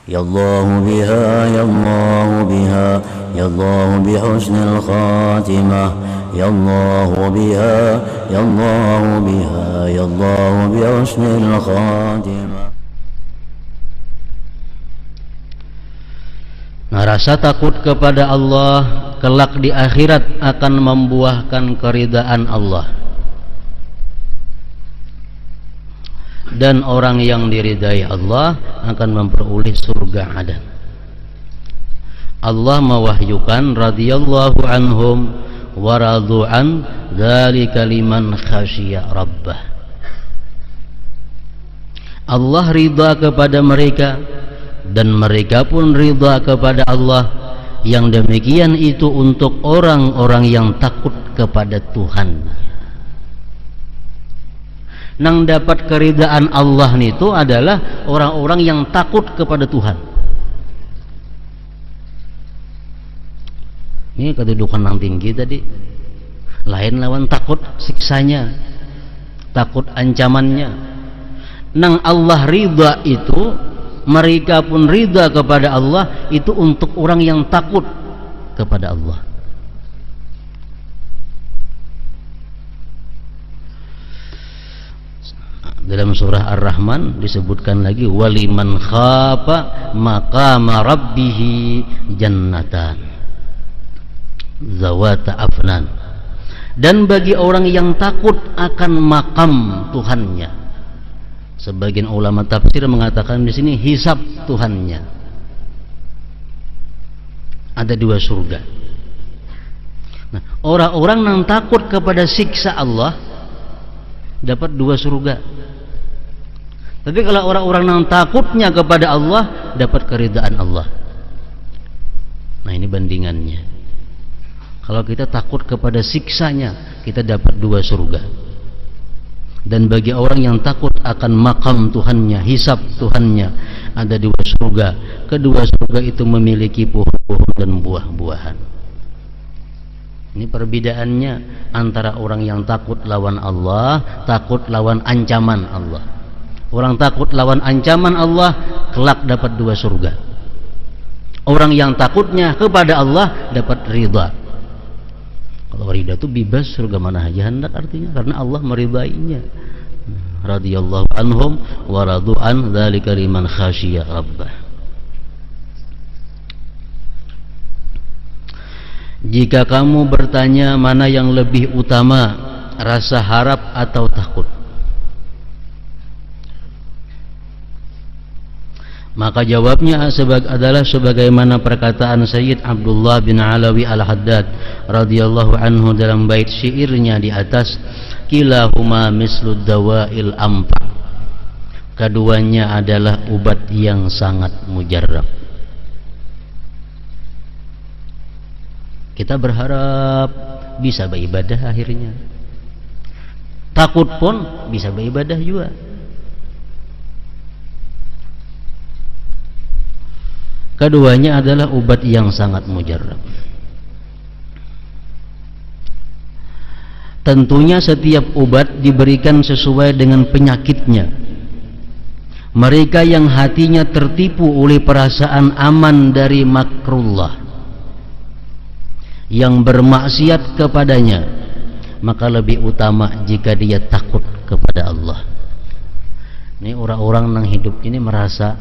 يا الله بها يا الله بها يا الله بحسن الخاتمة يا الله بها يا الله بها يا الله بحسن الخاتمة. Nah, rasa takut kepada Allah kelak di akhirat akan membuahkan keridaan Allah. Dan orang yang diridai Allah akan memperoleh surga adan. Allah mewahyukan radhiyallahu anhum wa radu'an dzalika liman khasyiya rabbah. Allah ridha kepada mereka dan mereka pun ridha kepada Allah. Yang demikian itu untuk orang-orang yang takut kepada Tuhan. Nang dapat keridaan Allah itu adalah orang-orang yang takut kepada Tuhan. Ini kedudukan yang tinggi tadi. Lain lawan takut siksanya, takut ancamannya. Nang Allah ridha itu, mereka pun ridha kepada Allah, itu untuk orang yang takut kepada Allah. Dalam surah Ar-Rahman disebutkan lagi waliman khafa maqama rabbih jannatan zawata afnan. Dan bagi orang yang takut akan makam Tuhannya, sebagian ulama tafsir mengatakan di sini hisab Tuhannya, ada 2 surga. Nah, orang-orang yang takut kepada siksa Allah dapat 2 surga. Tapi kalau orang-orang yang takutnya kepada Allah dapat keridaan Allah. Nah, ini bandingannya. Kalau kita takut kepada siksanya, kita dapat 2 surga. Dan bagi orang yang takut akan makam Tuhannya, hisab Tuhannya, ada 2 surga. Kedua surga itu memiliki pohon-pohon dan buah-buahan. Ini perbedaannya antara orang yang takut lawan Allah, takut lawan ancaman Allah. Orang takut lawan ancaman Allah kelak dapat 2 surga. Orang yang takutnya kepada Allah dapat ridha. Kalau ridha itu bebas, surga mana aja hendak artinya, karena Allah meridainya. Radhiyallahu anhum wa radu'an dzalika liman khasyiya rabbah. Jika kamu bertanya mana yang lebih utama, rasa harap atau takut, maka jawabnya adalah sebagaimana perkataan Sayyid Abdullah bin Alawi Al-Haddad radhiyallahu anhu dalam bait syairnya di atas, kilahuma mislud dawa'il amfa. Keduanya adalah obat yang sangat mujarrab. Kita berharap bisa beribadah akhirnya. Takut pun bisa beribadah juga. Keduanya adalah obat yang sangat mujarrab. Tentunya setiap obat diberikan sesuai dengan penyakitnya. Mereka yang hatinya tertipu oleh perasaan aman dari makrullah, yang bermaksiat kepadanya, maka lebih utama jika dia takut kepada Allah. Ini orang-orang yang hidup ini merasa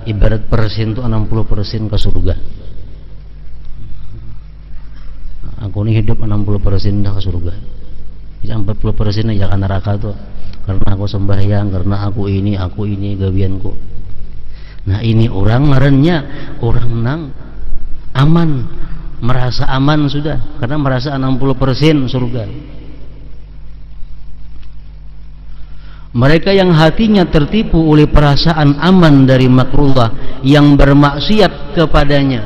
ibarat persen itu 60% ke surga. Aku ini hidup 60% dah ke surga. 40% aja ke neraka tuh. Karena aku sembahyang, karena aku ini gawianku. Nah, ini orang ngarannya orang nang aman, merasa aman sudah, karena merasa 60% surga. Mereka yang hatinya tertipu oleh perasaan aman dari makrullah, yang bermaksiat kepadanya.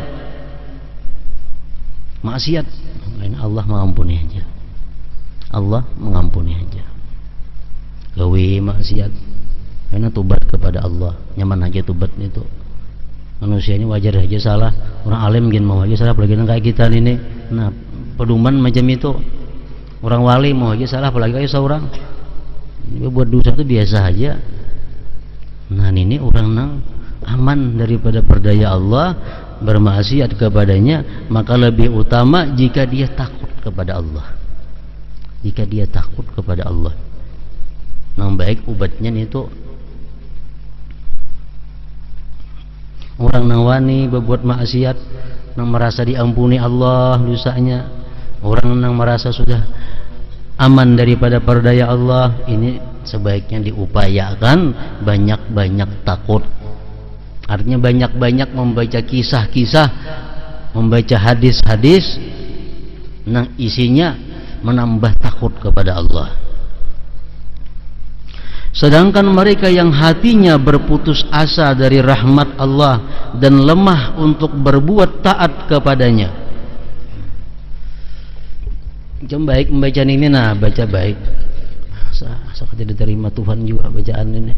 Maksiat, Allah mengampuni aja. Allah mengampuni aja. Gawe maksiat, karena tobat kepada Allah. Nyaman aja tobat itu. Manusia ini wajar aja salah. Orang alim mungkin mau aja salah, apalagi kayak kita ini. Nah, pedoman macam itu. Orang wali mau aja salah, apalagi kayak seorang. Buat dosa itu biasa aja. Nah ini orang nang aman daripada perdaya Allah, bermaksiat kepadanya, maka lebih utama jika dia takut kepada Allah. Jika dia takut kepada Allah, nang baik ubatnya itu orang nang wani berbuat maksiat, nang merasa diampuni Allah dosanya, orang nang merasa sudah aman daripada perdaya Allah, ini sebaiknya diupayakan banyak-banyak takut. Artinya banyak-banyak membaca kisah-kisah, membaca hadis-hadis nang isinya menambah takut kepada Allah. Sedangkan mereka yang hatinya berputus asa dari rahmat Allah dan lemah untuk berbuat taat kepadanya, jam baik membaca ini, nah baca baik asal tidak diterima Tuhan juga bacaan ini.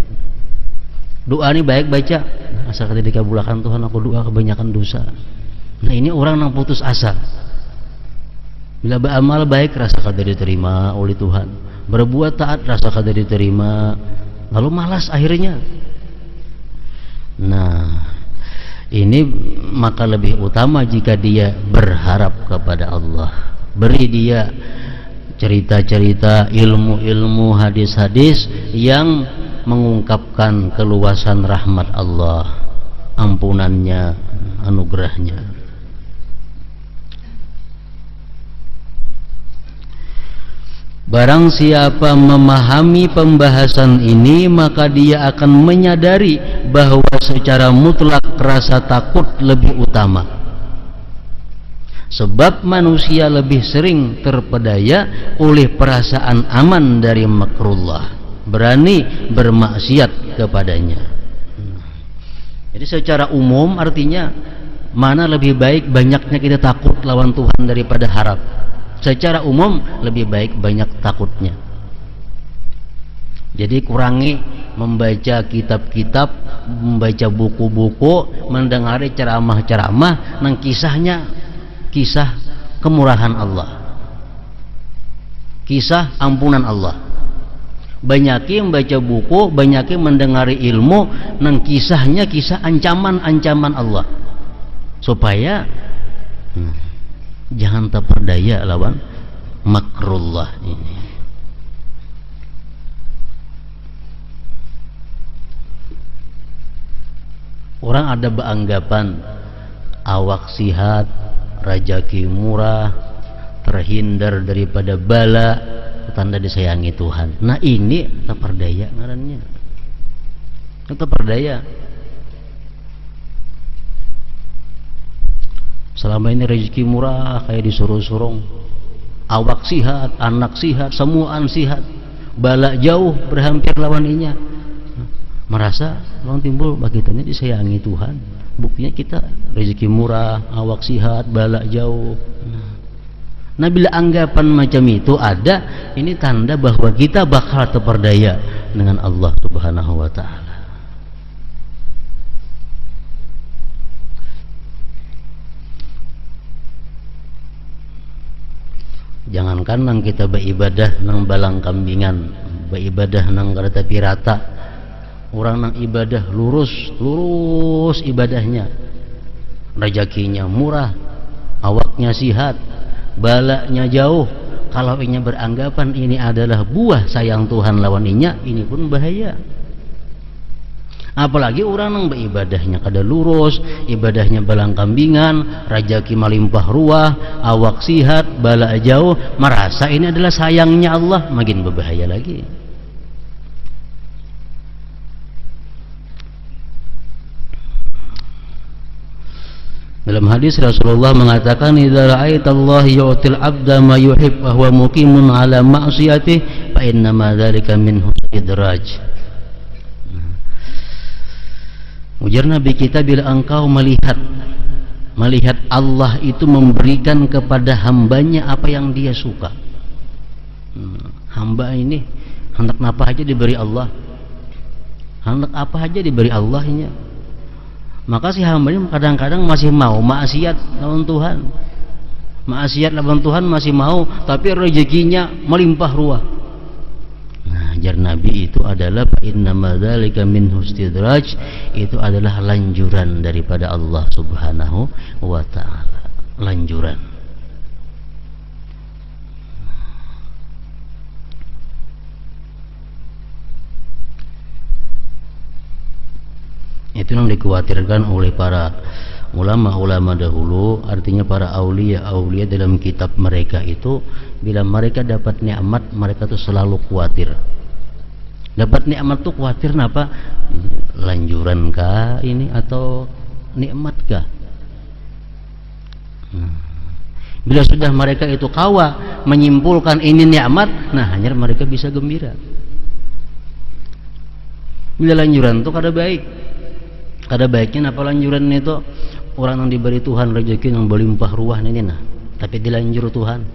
Doa ini baik baca, asal tidak dikabulkan Tuhan, aku doa kebanyakan dosa. Nah ini orang yang putus asa. Bila beramal baik rasa kada diterima oleh Tuhan, berbuat taat rasa kada diterima, lalu malas akhirnya. Nah ini maka lebih utama jika dia berharap kepada Allah, beri dia cerita-cerita, ilmu-ilmu, hadis-hadis yang mengungkapkan keluasan rahmat Allah, ampunannya, anugerahnya. Barang siapa memahami pembahasan ini, maka dia akan menyadari bahwa secara mutlak rasa takut lebih utama. Sebab manusia lebih sering terpedaya oleh perasaan aman dari makrullah, berani bermaksiat kepadanya. Jadi secara umum artinya mana lebih baik banyaknya kita takut lawan Tuhan daripada harap. Secara umum lebih baik banyak takutnya. Jadi kurangi membaca kitab-kitab, membaca buku-buku, mendengari ceramah-ceramah nang kisahnya kisah kemurahan Allah, kisah ampunan Allah. Banyaki membaca buku, banyaki mendengari ilmu nang kisahnya kisah ancaman-ancaman Allah, supaya jangan terperdaya lawan makrullah ini. Orang ada beranggapan awak sihat, rajaki murah, terhindar daripada bala, tanda disayangi Tuhan. Nah ini terperdaya ngarannya, terperdaya. Selama ini rezeki murah kayak disuruh-suruh, awak sihat, anak sihat, semuaan sihat, bala jauh berhampir lawaninya, merasa orang timbul bagi kita disayangi Tuhan. Buktinya kita rezeki murah, awak sihat, bala jauh. Nah bila anggapan macam itu ada, ini tanda bahwa kita bakal terperdaya dengan Allah Subhanahu wa ta'ala. Jangankan nang kita beribadah nang balang kambingan, beribadah nang kada pirata, orang nang ibadah lurus ibadahnya, rezekinya murah, awaknya sihat, balaknya jauh. Kalau inya beranggapan ini adalah buah sayang Tuhan lawan inya, ini pun bahaya. Apalagi orang yang beribadahnya kada lurus, ibadahnya balang kambingan, rajaki melimpah ruah, awak sihat, bala jauh, merasa ini adalah sayangnya Allah, makin berbahaya lagi. Dalam hadis Rasulullah mengatakan, "Idza ra'aitallaha yu'til 'abda ma yuhib wa huwa muqimun 'ala ma'siyatihi fa inna ma dzalika minhu idraj." Ujar Nabi kita, bila engkau melihat Allah itu memberikan kepada hambanya apa yang dia suka. Hamba ini hendak apa aja diberi Allah, hendak apa aja diberi Allah ini. Maka si hamba ini kadang-kadang masih mau maksiat lawan Tuhan, maksiat lawan Tuhan masih mau, tapi rezekinya melimpah ruah. Nah Jar Nabi itu adalah fa innama dzalika min hustidraj, itu adalah lanjuran daripada Allah Subhanahu wa taala, lanjuran. Itu yang dikhawatirkan oleh para ulama-ulama dahulu, artinya para aulia dalam kitab mereka itu, bila mereka dapat nikmat mereka tuh selalu khawatir. Dapat nikmat tuh khawatir kenapa? Lanjuran kah ini atau nikmat kah? Bila sudah mereka itu kawa menyimpulkan ini nikmat, nah hanya mereka bisa gembira. Bila lanjuran tuh kada baik. Kada baiknya apa lanjuran itu? Orang yang diberi Tuhan rezeki yang berlimpah ruah ini nah, tapi dilanjur Tuhan.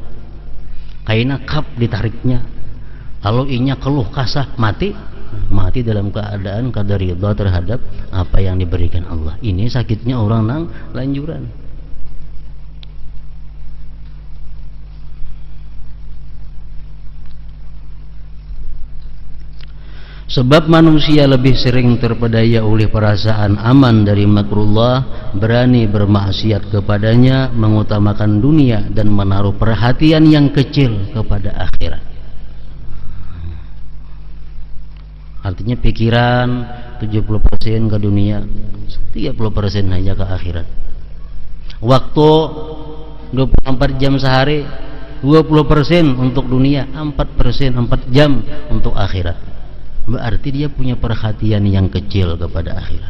Kaina kap ditariknya. Kalau inya keluh kasah mati dalam keadaan kada ridha terhadap apa yang diberikan Allah. Ini sakitnya orang nang lanjuran. Sebab manusia lebih sering terpedaya oleh perasaan aman dari makrullah, berani bermaksiat kepadanya, mengutamakan dunia dan menaruh perhatian yang kecil kepada akhirat. Artinya pikiran 70% ke dunia, 30% hanya ke akhirat. Waktu 24 jam sehari, 20% untuk dunia, 4% 4 jam untuk akhirat. Berarti dia punya perhatian yang kecil kepada akhirat.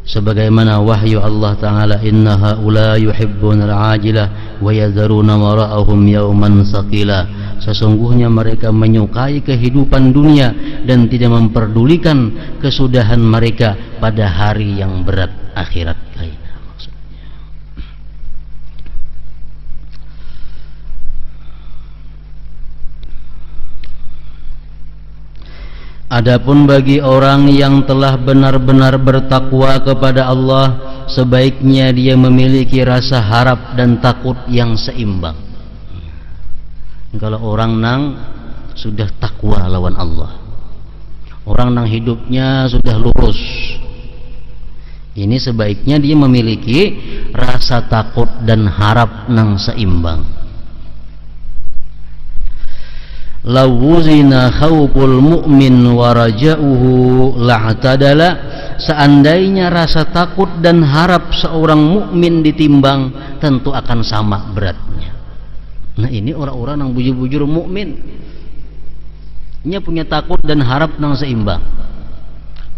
Sebagaimana wahyu Allah Ta'ala, inna haula yuhibbuna al-ajilah wa yadharuna wara'ahum yawman saqila. Sesungguhnya mereka menyukai kehidupan dunia dan tidak memperdulikan kesudahan mereka pada hari yang berat akhirat. Adapun bagi orang yang telah benar-benar bertakwa kepada Allah, sebaiknya dia memiliki rasa harap dan takut yang seimbang. Kalau orang nang sudah takwa lawan Allah, orang nang hidupnya sudah lurus, ini sebaiknya dia memiliki rasa takut dan harap nang seimbang. Lawuzina khawful mu'min wa raja'uhu la'tadala. Seandainya rasa takut dan harap seorang mukmin ditimbang, tentu akan sama beratnya. Nah ini orang-orang yang bujur-bujur mukmin, nya punya takut dan harap nang seimbang.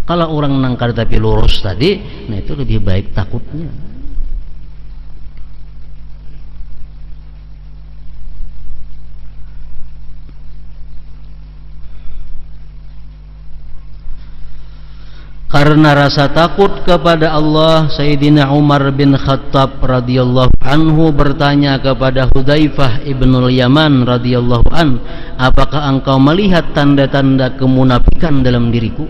Kalau orang nang kada tapi lurus tadi, nah itu lebih baik takutnya. Karena rasa takut kepada Allah, Sayyidina Umar bin Khattab radhiyallahu anhu bertanya kepada Hudzaifah ibnul Yaman radhiyallahu an, apakah engkau melihat tanda-tanda kemunafikan dalam diriku?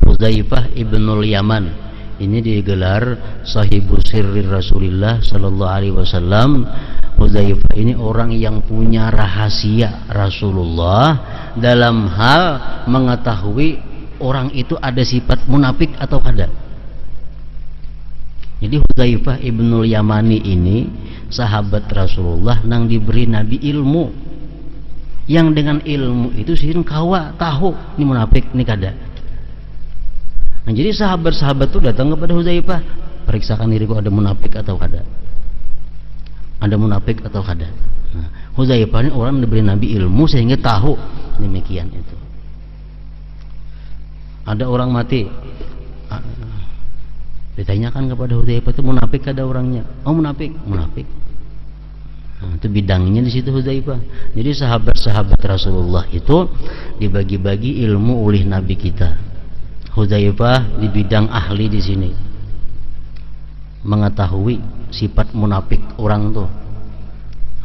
Hudzaifah ibnul Yaman ini digelar sahibu sirri Rasulullah sallallahu alaihi wasallam. Hudzaifah ini orang yang punya rahasia Rasulullah dalam hal mengetahui orang itu ada sifat munafik atau kada. Jadi Hudzaifah ibnul Yamani ini sahabat Rasulullah nang diberi Nabi ilmu, yang dengan ilmu itu sih kawa tahu ini munafik ini kada. Nah, jadi sahabat-sahabat itu datang kepada Hudzaifah, periksakan diriku ada munafik atau kada. Ada munafik atau kada. Nah, Hudzaifah ini orang diberi Nabi ilmu sehingga tahu demikian itu. Ada orang mati, ditanyakan kepada Hudzaifah itu munafik kada orangnya. Oh munafik, munafik. Nah, itu bidangnya di situ Hudzaifah. Jadi sahabat-sahabat Rasulullah itu dibagi-bagi ilmu oleh Nabi kita. Hudzaifah di bidang ahli di sini, mengetahui sifat munafik orang tuh,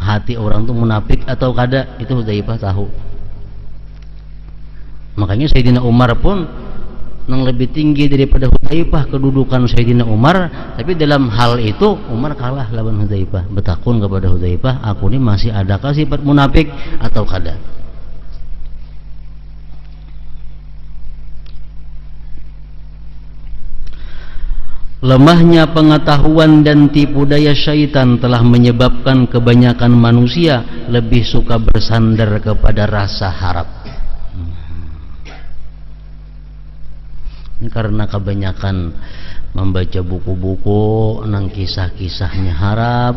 hati orang tuh munafik atau kada, itu Hudzaifah tahu. Makanya Sayyidina Umar pun yang lebih tinggi daripada Hudzaifah kedudukan Sayyidina Umar, tapi dalam hal itu Umar kalah lawan Hudzaifah. Betakun kepada Hudzaifah, aku ini masih adakah sifat munafik atau kada? Lemahnya pengetahuan dan tipu daya syaitan telah menyebabkan kebanyakan manusia lebih suka bersandar kepada rasa harap. Ini karena kebanyakan membaca buku-buku nang kisah-kisahnya harap,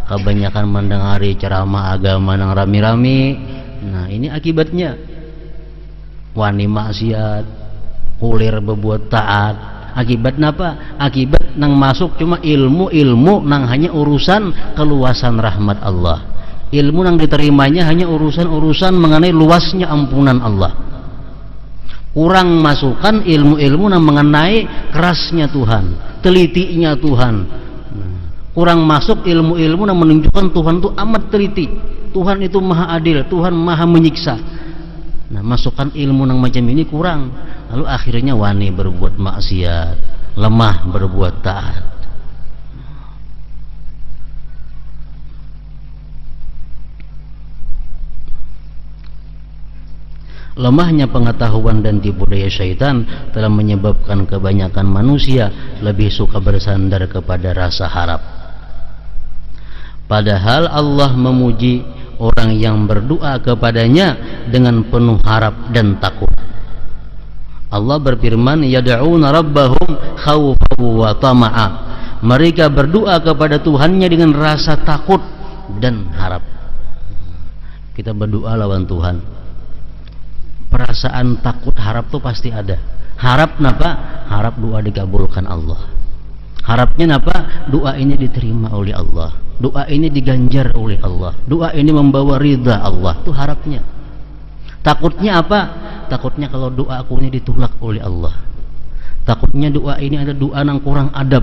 kebanyakan mendengari ceramah agama nang rami-rami. Nah, ini akibatnya wani maksiat, kulir berbuat taat. Akibat apa? Akibat nang masuk cuma ilmu nang hanya urusan keluasan rahmat Allah. Ilmu nang diterimanya hanya urusan mengenai luasnya ampunan Allah. Kurang masukkan ilmu-ilmu nang mengenai kerasnya Tuhan, telitinya Tuhan. Kurang masuk ilmu-ilmu nang menunjukkan Tuhan itu amat teliti. Tuhan itu maha adil, Tuhan maha menyiksa. Nah, masukkan ilmu nang macam ini kurang. Lalu akhirnya wani berbuat maksiat, lemah berbuat taat. Lemahnya pengetahuan dan tipu daya syaitan telah menyebabkan kebanyakan manusia lebih suka bersandar kepada rasa harap. Padahal Allah memuji orang yang berdoa kepadanya dengan penuh harap dan takut. Allah berfirman, yad'una rabbahum khawfan wa tama'a. Mereka berdoa kepada Tuhannya dengan rasa takut dan harap. Kita berdoa lawan Tuhan, perasaan takut harap tuh pasti ada. Harap napa? Harap doa dikabulkan Allah. Harapnya napa? Doa ini diterima oleh Allah, doa ini diganjar oleh Allah, doa ini membawa ridha Allah. Itu harapnya. Takutnya apa? Takutnya kalau doa aku ini ditolak oleh Allah. Takutnya doa ini ada doa nang kurang adab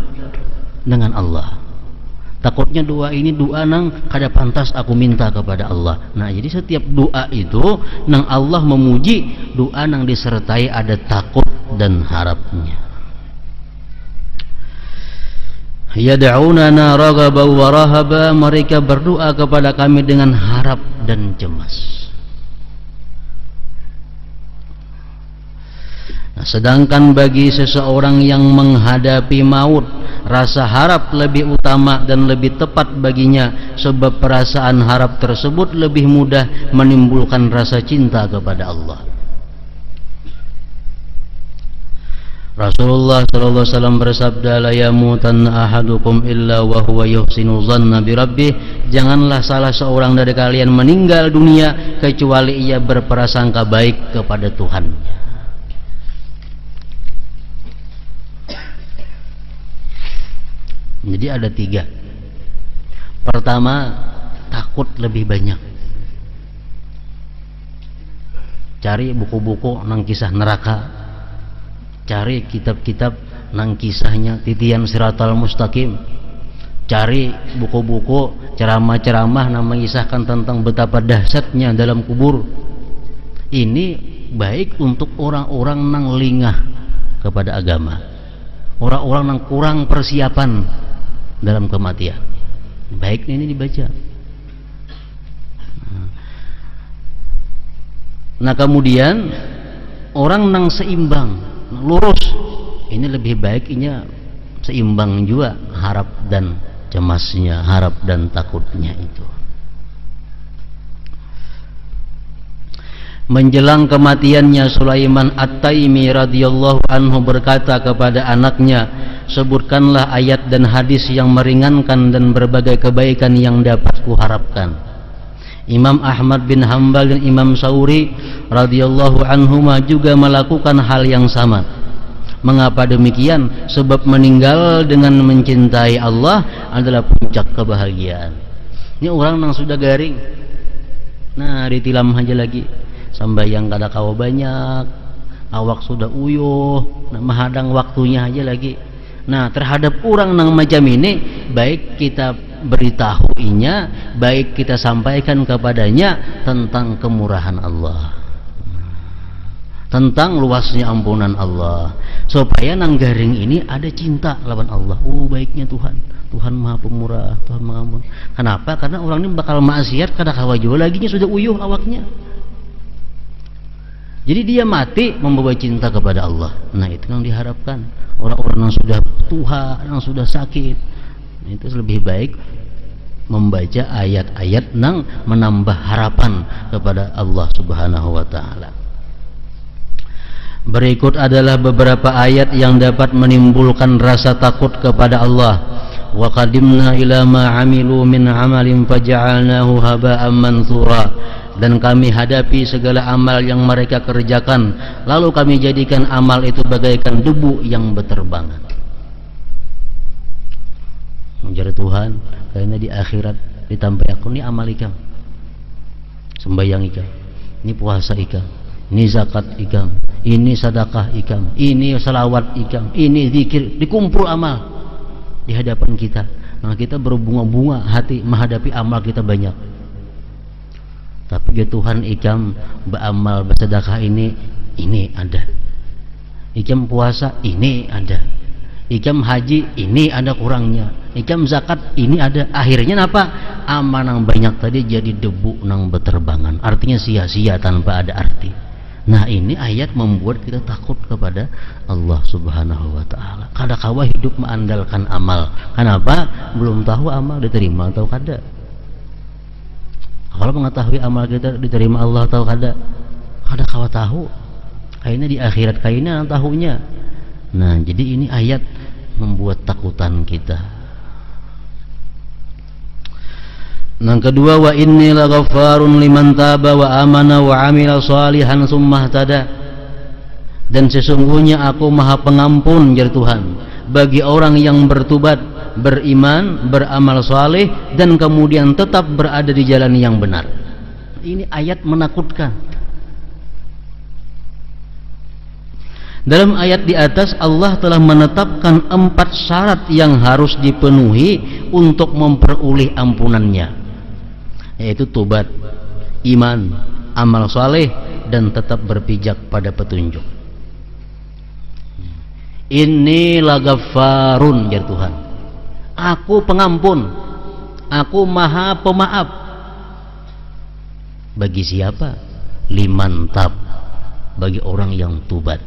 dengan Allah. Takutnya doa ini doa nang kada pantas aku minta kepada Allah. Nah, jadi setiap doa itu nang Allah memuji, doa nang disertai ada takut dan harapnya. Yad'unana raghaban wa rahaba, mereka berdoa kepada kami dengan harap dan cemas. Nah, sedangkan bagi seseorang yang menghadapi maut, rasa harap lebih utama dan lebih tepat baginya, sebab perasaan harap tersebut lebih mudah menimbulkan rasa cinta kepada Allah. Rasulullah sallallahu alaihi wasallam bersabda, la yamutanna ahadukum illa wa huwa yuhsinu dhanna bi rabbih. Janganlah salah seorang dari kalian meninggal dunia kecuali ia berprasangka baik kepada Tuhannya. Jadi ada 3. Pertama, takut lebih banyak. Cari buku-buku nang kisah neraka, cari kitab-kitab nang kisahnya titian siratal mustaqim, cari buku-buku ceramah-ceramah nang mengisahkan tentang betapa dahsyatnya dalam kubur. Ini baik untuk orang-orang nang lingah kepada agama, orang-orang nang kurang persiapan dalam kematian. Baik ini dibaca. Nah, kemudian orang nang seimbang, lurus, ini lebih baiknya seimbang juga harap dan cemasnya, harap dan takutnya itu. Menjelang kematiannya, Sulaiman At-Taimi radhiyallahu anhu berkata kepada anaknya, sebutkanlah ayat dan hadis yang meringankan dan berbagai kebaikan yang dapat kuharapkan. Imam Ahmad bin Hanbal dan Imam Sauri radhiyallahu anhuma juga melakukan hal yang sama. Mengapa demikian? Sebab meninggal dengan mencintai Allah adalah puncak kebahagiaan. Ini orang yang sudah garing, nah ditilam aja lagi, sambayang kada kawa banyak, awak sudah uyuh, nah menghadang waktunya aja lagi. Nah, terhadap orang yang macam ini, baik kita beritahuinya, baik kita sampaikan kepadanya tentang kemurahan Allah. tentang luasnya ampunan Allah, supaya nang garing ini ada cinta lawan Allah. Baiknya Tuhan, Tuhan Maha Pemurah, Tuhan Maha Ampun. Kenapa? Karena orang ini bakal maksiat kada kawajo laginya sudah uyuh awaknya. Jadi dia mati membawa cinta kepada Allah. Nah, itu yang diharapkan. Orang-orang yang sudah tua, yang sudah sakit, itu lebih baik membaca ayat-ayat yang menambah harapan kepada Allah Subhanahu wa taala. Berikut adalah beberapa ayat yang dapat menimbulkan rasa takut kepada Allah. Wa qadimna ila ma 'amilu min 'amalin faja'alnahu haba'an manthura. Dan kami hadapi segala amal yang mereka kerjakan, lalu kami jadikan amal itu bagaikan debu yang berterbangan. Menjadi Tuhan, kayaknya di akhirat ditambah aku ini amal ikam, sembahyang ikam, ini puasa ikam, ini zakat ikam, ini sedekah ikam, ini salawat ikam, ini zikir, dikumpul amal di hadapan kita. Nah, kita berbunga-bunga hati menghadapi amal kita banyak. Tapi ya Tuhan, ikam beramal bersedekah ini ada, ikam puasa ini ada, ikam haji ini ada kurangnya, ikam zakat ini ada. Akhirnya apa? Amal yang banyak tadi jadi debu nang berterbangan, artinya sia-sia tanpa ada arti. Nah, ini ayat membuat kita takut kepada Allah Subhanahu wa taala. Kada kawa hidup mengandalkan amal. Kenapa? Belum tahu amal diterima atau kada. Kalau mengetahui amal kita diterima Allah atau kada kawa tahu. Kayaknya di akhirat kayaknya tahunya. Nah, jadi ini ayat membuat takutan kita. Yang kedua, wa inni laghaffarun liman taba wa amana wa amila shalihan tsumma ihtada. Dan sesungguhnya aku Maha Pengampun, jar Tuhan, bagi orang yang bertobat, beriman, beramal saleh, dan kemudian tetap berada di jalan yang benar. Ini ayat menakutkan. Dalam ayat di atas Allah telah menetapkan 4 syarat yang harus dipenuhi untuk memperoleh ampunannya, yaitu tobat, iman, amal saleh, dan tetap berpijak pada petunjuk. Inni laghaffarun, jar Tuhan, aku pengampun, aku Maha Pemaaf. Bagi siapa? Liman tab, bagi orang yang tobat,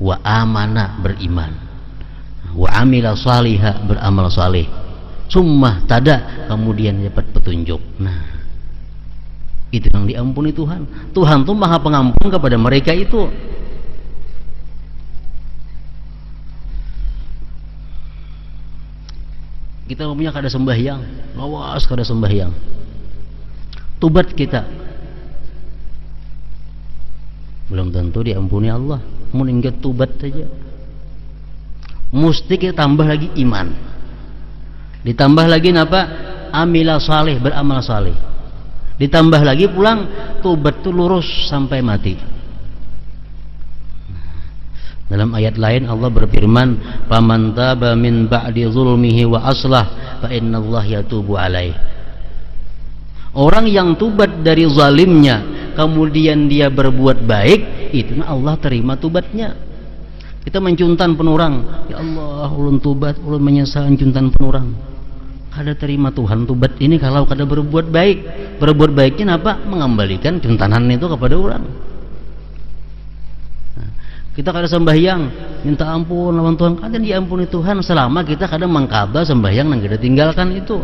wa amana, beriman, wa amila salihah, beramal saleh, summa tada, kemudian dapat petunjuk. Nah, itu yang diampuni Tuhan. Tuhan tuh Maha Pengampun kepada mereka itu. Kita punya kada sembahyang, lawas kada sembahyang, tobat kita belum tentu diampuni Allah. Mau ingat tobat saja, mesti kita tambah lagi iman, ditambah lagi apa? Amila saleh, beramal saleh, ditambah lagi pulang tobat itu lurus sampai mati. Dalam ayat lain Allah berfirman, "Faman taba min ba'di zulmihi wa aslah fa innallaha yatubu alaih." Orang yang tobat dari zalimnya kemudian dia berbuat baik, itu Allah terima tobatnya. Kita mencuntan penurang, ya Allah, ulun tobat, ulun menyesal mencuntan penurang. Kada terima Tuhan tobat ini kalau kada berbuat baik. Berbuat baiknya apa? Mengembalikan cuntanan itu kepada orang. Kita kada sembahyang minta ampun lawan Tuhan, kada diampuni Tuhan selama kita kada mengkaba sembahyang nang kada tinggalkan itu.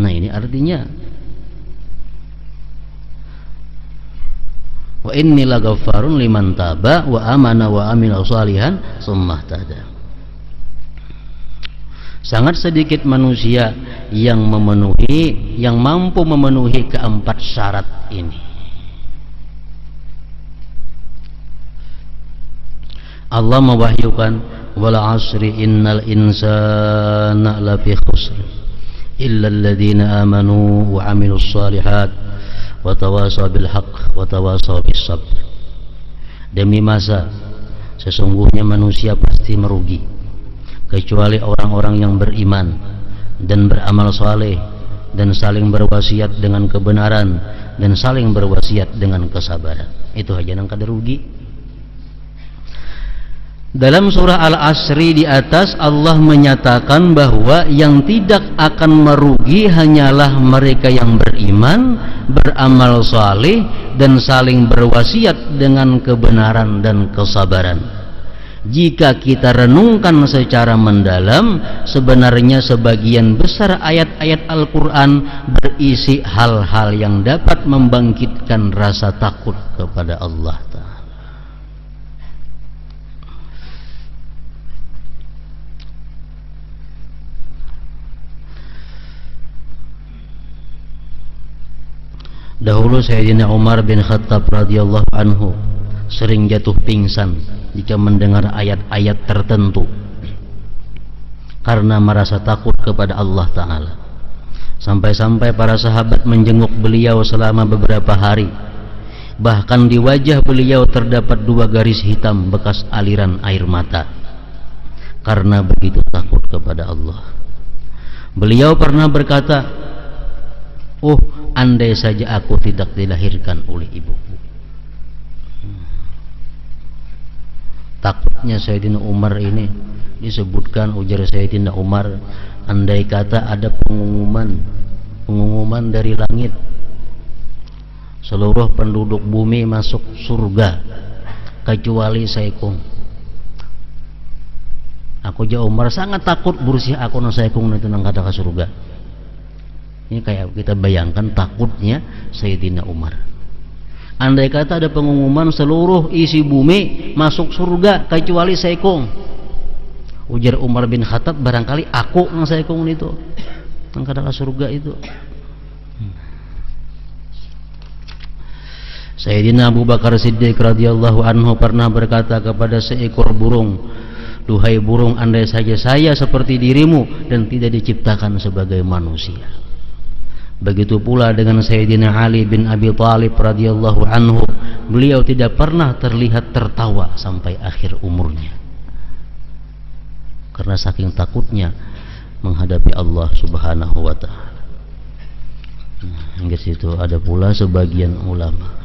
Nah, ini artinya wa inni laghaffarun liman taba wa amana wa amila shalihan tsumma ihtada. Sangat sedikit manusia yang mampu memenuhi keempat syarat ini. Allah mewahyukan, wal asri innal insana lafi khusr illa alladhina amanu wa amilus shalihat wa tawasaw bil haqq wa tawasaw bis sabr. Demi masa, sesungguhnya manusia pasti merugi kecuali orang-orang yang beriman dan beramal saleh dan saling berwasiat dengan kebenaran dan saling berwasiat dengan kesabaran. Itu aja nang kada rugi. Dalam surah Al-Asri di atas Allah menyatakan bahwa yang tidak akan merugi hanyalah mereka yang beriman, beramal saleh dan saling berwasiat dengan kebenaran dan kesabaran. Jika kita renungkan secara mendalam, sebenarnya sebagian besar ayat-ayat Al-Quran berisi hal-hal yang dapat membangkitkan rasa takut kepada Allah Ta'ala. Dahulu Sayyidina Umar bin Khattab radhiyallahu anhu sering jatuh pingsan jika mendengar ayat-ayat tertentu karena merasa takut kepada Allah Ta'ala. Sampai-sampai para sahabat menjenguk beliau selama beberapa hari. Bahkan di wajah beliau terdapat 2 garis hitam bekas aliran air mata karena begitu takut kepada Allah. Beliau pernah berkata, "Oh, andai saja aku tidak dilahirkan oleh ibuku." Takutnya Sayyidina Umar ini disebutkan, ujar Sayyidina Umar, andai kata ada pengumuman dari langit, seluruh penduduk bumi masuk surga kecuali Saikung. Aku ja Umar sangat takut bersih aku nang Saikung itu nang kada ke surga. Ini kayak kita bayangkan takutnya Sayyidina Umar. Andai kata ada pengumuman seluruh isi bumi masuk surga kecuali Saikung, ujar Umar bin Khattab, barangkali aku nang Saikung itu nang kada ka surga itu. Sayyidina Abu Bakar Siddiq radhiyallahu anhu pernah berkata kepada seekor burung, "Duhai burung, andai saja saya seperti dirimu dan tidak diciptakan sebagai manusia." Begitu pula dengan Sayyidina Ali bin Abi Thalib radhiyallahu anhu, beliau tidak pernah terlihat tertawa sampai akhir umurnya karena saking takutnya menghadapi Allah Subhanahu wa taala. Hingga situ ada pula sebagian ulama